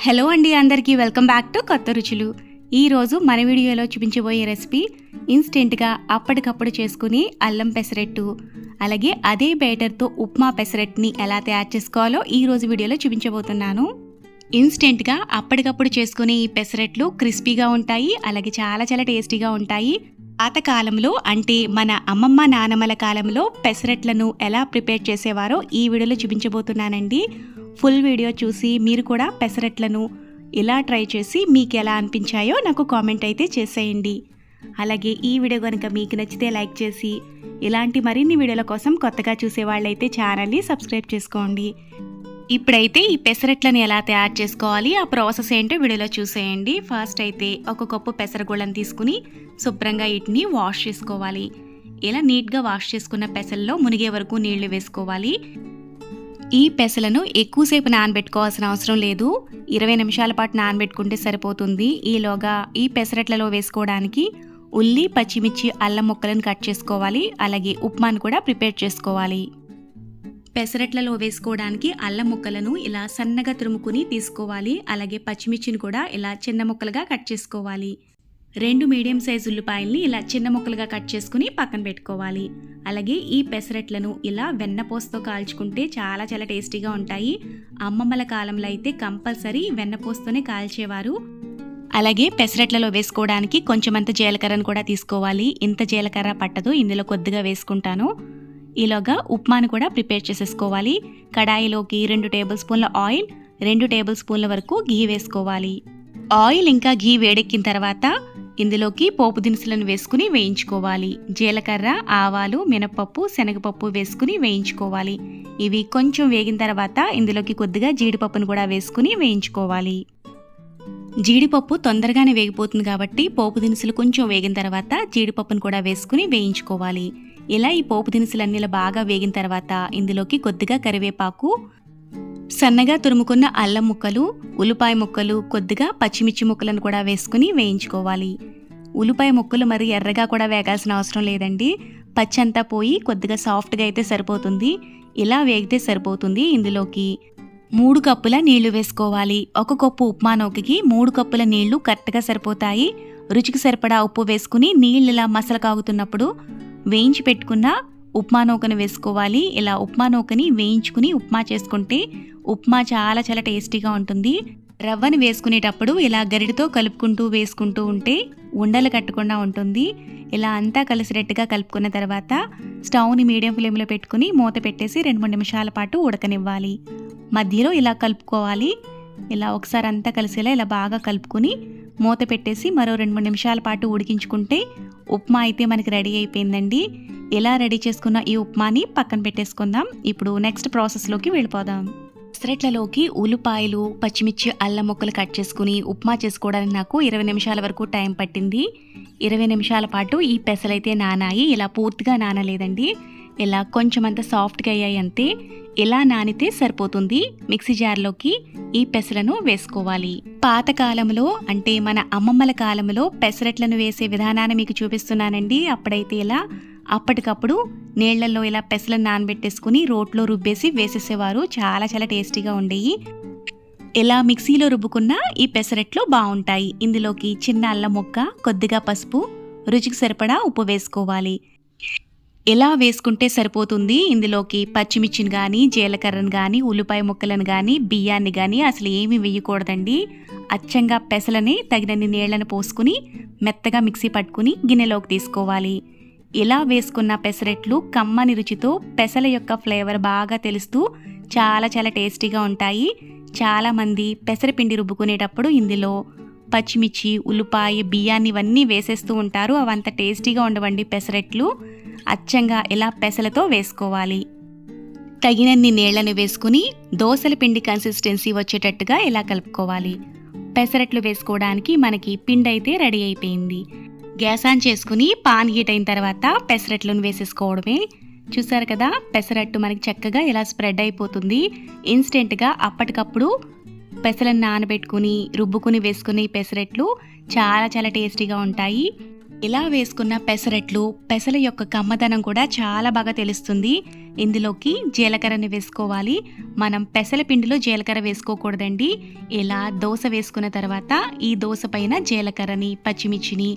Hello అండి, అందరికీ welcome back to కొత్త రుచులు. ఈరోజు మన వీడియోలో చూపించబోయే రెసిపీ ఇన్స్టెంట్గా అప్పటికప్పుడు చేసుకుని అల్లం పెసరట్టు, అలాగే అదే బ్యాటర్తో ఉప్మా పెసరట్టుని ఎలా తయారు చేసుకోవాలో ఈరోజు వీడియోలో చూపించబోతున్నాను. ఇన్స్టెంట్గా అప్పటికప్పుడు చేసుకునే ఈ పెసరట్లు క్రిస్పీగా ఉంటాయి, అలాగే చాలా చాలా టేస్టీగా ఉంటాయి. పాతకాలంలో అంటే మన అమ్మమ్మ నానమ్మల కాలంలో పెసరట్లను ఎలా ప్రిపేర్ చేసేవారో ఈ వీడియోలో చూపించబోతున్నానండి. ఫుల్ వీడియో చూసి మీరు కూడా పెసరట్లను ఇలా ట్రై చేసి మీకు ఎలా అనిపించాయో నాకు కామెంట్ అయితే చేసేయండి. అలాగే ఈ వీడియో కనుక మీకు నచ్చితే లైక్ చేసి ఇలాంటి మరిన్ని వీడియోల కోసం కొత్తగా చూసే వాళ్ళైతే ఛానల్ని సబ్స్క్రైబ్ చేసుకోండి. ఇప్పుడైతే ఈ పెసరట్లను ఎలా తయారు చేసుకోవాలి, ఆ ప్రాసెస్ ఏంటో వీడియోలో చూసేయండి. ఫస్ట్ అయితే ఒక కప్పు పెసరగుళ్ళని తీసుకుని శుభ్రంగా వీటిని వాష్ చేసుకోవాలి. ఇలా నీట్గా వాష్ చేసుకున్న పెసల్లో మునిగే వరకు నీళ్లు వేసుకోవాలి. ఈ పెసలను ఎక్కువసేపు నానబెట్టుకోవాల్సిన అవసరం లేదు, 20 నిమిషాల పాటు నానబెట్టుకుంటే సరిపోతుంది. ఈలోగా ఈ పెసరట్లలో వేసుకోవడానికి ఉల్లి, పచ్చిమిర్చి, అల్లం ముక్కలను కట్ చేసుకోవాలి. అలాగే ఉప్మాను కూడా ప్రిపేర్ చేసుకోవాలి. పెసరట్లలో వేసుకోవడానికి అల్లం ముక్కలను ఇలా సన్నగా తురుముకుని తీసుకోవాలి. అలాగే పచ్చిమిర్చిని కూడా ఇలా చిన్న ముక్కలుగా కట్ చేసుకోవాలి. 2 మీడియం సైజు ఉల్లిపాయల్ని ఇలా చిన్న ముక్కలుగా కట్ చేసుకుని పక్కన పెట్టుకోవాలి. అలాగే ఈ పెసరట్లను ఇలా వెన్నపూసతో కాల్చుకుంటే చాలా చాలా టేస్టీగా ఉంటాయి. అమ్మమ్మల కాలంలో అయితే కంపల్సరీ వెన్నపూసతోనే కాల్చేవారు. అలాగే పెసరట్లలో వేసుకోవడానికి కొంచెమంత జీలకర్రను కూడా తీసుకోవాలి. ఇంత జీలకర్ర పట్టదు, ఇందులో కొద్దిగా వేసుకుంటాను. ఈలోగా ఉప్మాను కూడా ప్రిపేర్ చేసేసుకోవాలి. కడాయిలోకి 2 టేబుల్ స్పూన్ల ఆయిల్, 2 టేబుల్ స్పూన్ల వరకు ఘీ వేసుకోవాలి. ఆయిల్ ఇంకా ఘీ వేడెక్కిన తర్వాత ఇందులోకి పోపు దినుసులను వేసుకుని వేయించుకోవాలి. జీలకర్ర, ఆవాలు, మినపప్పు, శనగపప్పు వేసుకుని వేయించుకోవాలి. ఇవి కొంచెం వేగిన తర్వాత ఇందులోకి కొద్దిగా జీడిపప్పును కూడా వేసుకుని వేయించుకోవాలి. జీడిపప్పు తొందరగానే వేగిపోతుంది కాబట్టి పోపు దినుసులు కొంచెం వేగిన తర్వాత జీడిపప్పును కూడా వేసుకుని వేయించుకోవాలి. ఇలా ఈ పోపు దినుసులన్నీ బాగా వేగిన తర్వాత ఇందులోకి కొద్దిగా కరివేపాకు, సన్నగా తురుముకున్న అల్లం ముక్కలు, ఉల్లిపాయ ముక్కలు, కొద్దిగా పచ్చిమిర్చి ముక్కలను కూడా వేసుకుని వేయించుకోవాలి. ఉల్లిపాయ ముక్కలు మరి ఎర్రగా కూడా వేగాల్సిన అవసరం లేదండి, పచ్చంతా పోయి కొద్దిగా సాఫ్ట్గా అయితే సరిపోతుంది. ఇలా వేగితే సరిపోతుంది. ఇందులోకి 3 కప్పుల నీళ్లు వేసుకోవాలి. 1 కప్పు ఉప్మా నూకకి 3 కప్పుల నీళ్లు కరెక్ట్గా సరిపోతాయి. రుచికి సరిపడా ఉప్పు వేసుకుని నీళ్ళు ఇలా మసలు కాగుతున్నప్పుడు వేయించి పెట్టుకున్న ఉప్మా నూకను వేసుకోవాలి. ఇలా ఉప్మా నూకని వేయించుకుని ఉప్మా చేసుకుంటే ఉప్మా చాలా చాలా టేస్టీగా ఉంటుంది. రవ్వని వేసుకునేటప్పుడు ఇలా గరిటతో కలుపుకుంటూ వేసుకుంటూ ఉంటే ఉండలు కట్టకుండా ఉంటుంది. ఇలా అంతా కలిసినట్టుగా కలుపుకున్న తర్వాత స్టవ్ని మీడియం ఫ్లేమ్లో పెట్టుకుని మూత పెట్టేసి 2-3 నిమిషాల పాటు ఉడకనివ్వాలి. మధ్యలో ఇలా కలుపుకోవాలి. ఇలా ఒకసారి అంతా కలిసేలా ఇలా బాగా కలుపుకొని మూత పెట్టేసి మరో 2-3 నిమిషాల పాటు ఉడికించుకుంటే ఉప్మా అయితే మనకి రెడీ అయిపోయిందండి. ఇలా రెడీ చేసుకున్న ఈ ఉప్మాని పక్కన పెట్టేసుకుందాం. ఇప్పుడు నెక్స్ట్ ప్రాసెస్లోకి వెళ్ళిపోదాం. పెసరట్లలోకి ఉల్లిపాయలు, పచ్చిమిర్చి, అల్లం ముక్కలు కట్ చేసుకుని ఉప్మా చేసుకోవడానికి నాకు 20 నిమిషాల వరకు టైం పట్టింది. 20 నిమిషాల పాటు ఈ పెసలైతే నానాయి. ఇలా పూర్తిగా నానలేదండి, ఇలా కొంచెం అంత సాఫ్ట్గా అయ్యాయి అంతే. ఇలా నానితే సరిపోతుంది. మిక్సీ జార్లోకి ఈ పెసలను వేసుకోవాలి. పాతకాలంలో అంటే మన అమ్మమ్మల కాలంలో పెసరట్లను వేసే విధానాన్ని మీకు చూపిస్తున్నానండి. అప్పుడైతే ఇలా అప్పటికప్పుడు నీళ్లలో ఇలా పెసలను నానబెట్టేసుకుని రోట్లో రుబ్బేసి వేసేసేవారు. చాలా చాలా టేస్టీగా ఉండేవి. ఇలా మిక్సీలో రుబ్బుకున్న ఈ పెసరట్లు బాగుంటాయి. ఇందులోకి చిన్న అల్లం ముక్క, కొద్దిగా పసుపు, రుచికి సరిపడా ఉప్పు వేసుకోవాలి. ఇలా వేసుకుంటే సరిపోతుంది. ఇందులోకి పచ్చిమిర్చిని కానీ, జీలకర్రను కానీ, ఉల్లిపాయ ముక్కలను కానీ, బియ్యాన్ని కానీ అసలు ఏమీ వేయకూడదండి. అచ్చంగా పెసలని తగినన్ని నీళ్లను పోసుకుని మెత్తగా మిక్సీ పట్టుకుని గిన్నెలోకి తీసుకోవాలి. ఇలా వేసుకున్న పెసరట్లు కమ్మని రుచితో పెసల యొక్క ఫ్లేవర్ బాగా తెలుస్తూ చాలా చాలా టేస్టీగా ఉంటాయి. చాలామంది పెసరపిండి రుబ్బుకునేటప్పుడు ఇందులో పచ్చిమిర్చి, ఉల్లిపాయ, బియ్యాన్ని ఇవన్నీ వేసేస్తూ ఉంటారు. అవంత టేస్టీగా ఉండవండి పెసరట్లు. అచ్చంగా ఇలా పెసలతో వేసుకోవాలి. తగినన్ని నీళ్లను వేసుకుని దోసల పిండి కన్సిస్టెన్సీ వచ్చేటట్టుగా ఇలా కలుపుకోవాలి. పెసరట్లు వేసుకోవడానికి మనకి పిండి అయితే రెడీ అయిపోయింది. గ్యాస్ ఆన్ చేసుకుని పాన్ హీట్ అయిన తర్వాత పెసరట్లను వేసేసుకోవడమే. చూసారు కదా, పెసరట్టు మనకి చక్కగా ఇలా స్ప్రెడ్ అయిపోతుంది. ఇన్స్టెంట్గా అప్పటికప్పుడు పెసలను నానబెట్టుకుని రుబ్బుకుని వేసుకుని పెసరట్లు చాలా చాలా టేస్టీగా ఉంటాయి. ఇలా వేసుకున్న పెసరట్లు పెసల యొక్క కమ్మదనం కూడా చాలా బాగా తెలుస్తుంది. ఇందులోకి జీలకర్రని వేసుకోవాలి. మనం పెసల పిండిలో జీలకర్ర వేసుకోకూడదండి. ఇలా దోశ వేసుకున్న తర్వాత ఈ దోశ పైన జీలకర్రని, పచ్చిమిర్చిని,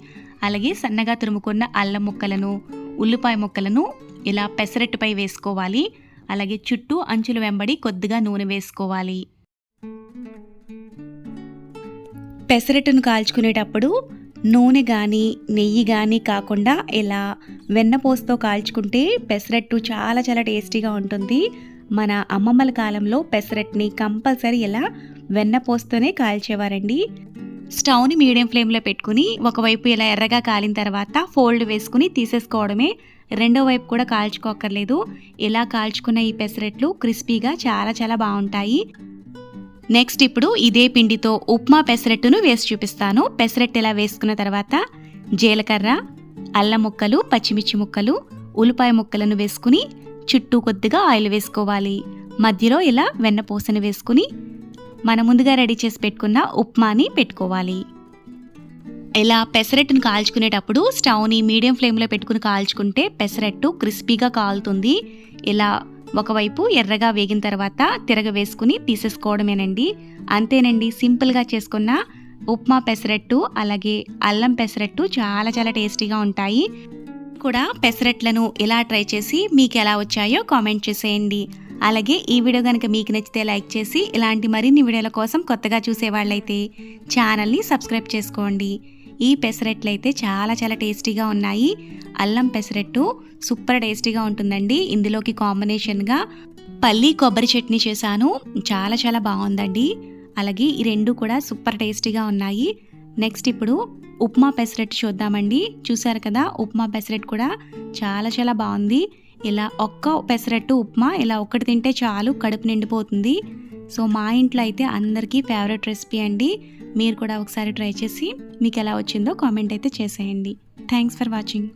అలాగే సన్నగా తురుముకున్న అల్లం ముక్కలను, ఉల్లిపాయ ముక్కలను ఇలా పెసరట్టుపై వేసుకోవాలి. అలాగే చుట్టూ అంచుల వెంబడి కొద్దిగా నూనె వేసుకోవాలి. పెసరట్టును కాల్చుకునేటప్పుడు నూనె కానీ నెయ్యి కానీ కాకుండా ఇలా వెన్నపూసతో కాల్చుకుంటే పెసరట్టు చాలా చాలా టేస్టీగా ఉంటుంది. మన అమ్మమ్మల కాలంలో పెసరట్టుని కంపల్సరీ ఇలా వెన్నపూసతోనే కాల్చేవారండి. స్టవ్ని మీడియం ఫ్లేమ్లో పెట్టుకుని ఒకవైపు ఇలా ఎర్రగా కాలిన తర్వాత ఫోల్డ్ వేసుకుని తీసేసుకోవడమే. రెండో వైపు కూడా కాల్చుకోకర్లేదు. ఇలా కాల్చుకున్న ఈ పెసరట్లు క్రిస్పీగా చాలా చాలా బాగుంటాయి. నెక్స్ట్ ఇప్పుడు ఇదే పిండితో ఉప్మా పెసరట్టును వేసి చూపిస్తాను. పెసరట్టు ఇలా వేసుకున్న తర్వాత జీలకర్ర, అల్లం ముక్కలు, పచ్చిమిర్చి ముక్కలు, ఉల్లిపాయ ముక్కలను వేసుకుని చుట్టూ కొద్దిగా ఆయిల్ వేసుకోవాలి. మధ్యలో ఇలా వెన్నపూసను వేసుకుని మనం ముందుగా రెడీ చేసి పెట్టుకున్న ఉప్మాని పెట్టుకోవాలి. ఇలా పెసరట్టును కాల్చుకునేటప్పుడు స్టవ్ని మీడియం ఫ్లేమ్లో పెట్టుకుని కాల్చుకుంటే పెసరట్టు క్రిస్పీగా కాలుతుంది. ఇలా ఒకవైపు ఎర్రగా వేగిన తర్వాత తిరగవేసుకుని తీసేసుకోవడమేనండి. అంతేనండి, సింపుల్గా చేసుకున్న ఉప్మా పెసరట్టు అలాగే అల్లం పెసరట్టు చాలా చాలా టేస్టీగా ఉంటాయి. కూడా పెసరట్లను ఇలా ట్రై చేసి మీకు ఎలా వచ్చాయో కామెంట్ చేసేయండి. అలాగే ఈ వీడియో కనుక మీకు నచ్చితే లైక్ చేసి ఇలాంటి మరిన్ని వీడియోల కోసం కొత్తగా చూసేవాళ్ళైతే ఛానల్ని సబ్స్క్రైబ్ చేసుకోండి. ఈ పెసరట్లు అయితే చాలా చాలా టేస్టీగా ఉన్నాయి. అల్లం పెసరట్టు సూపర్ టేస్టీగా ఉంటుందండి. ఇందులోకి కాంబినేషన్గా పల్లి కొబ్బరి చట్నీ చేశాను, చాలా చాలా బాగుందండి. అలాగే ఈ రెండు కూడా సూపర్ టేస్టీగా ఉన్నాయి. నెక్స్ట్ ఇప్పుడు ఉప్మా పెసరట్టు చూద్దామండి. చూసారు కదా, ఉప్మా పెసరట్టు కూడా చాలా చాలా బాగుంది. ఇలా ఒక్క పెసరట్టు ఉప్మా ఇలా ఒక్కటి తింటే చాలు, కడుపు నిండిపోతుంది. సో మా ఇంట్లో అయితే అందరికీ ఫేవరెట్ రెసిపీ అండి. మీరు కూడా ఒకసారి ట్రై చేసి మీకు ఎలా వచ్చిందో కామెంట్ అయితే చేసేయండి. Thanks for watching.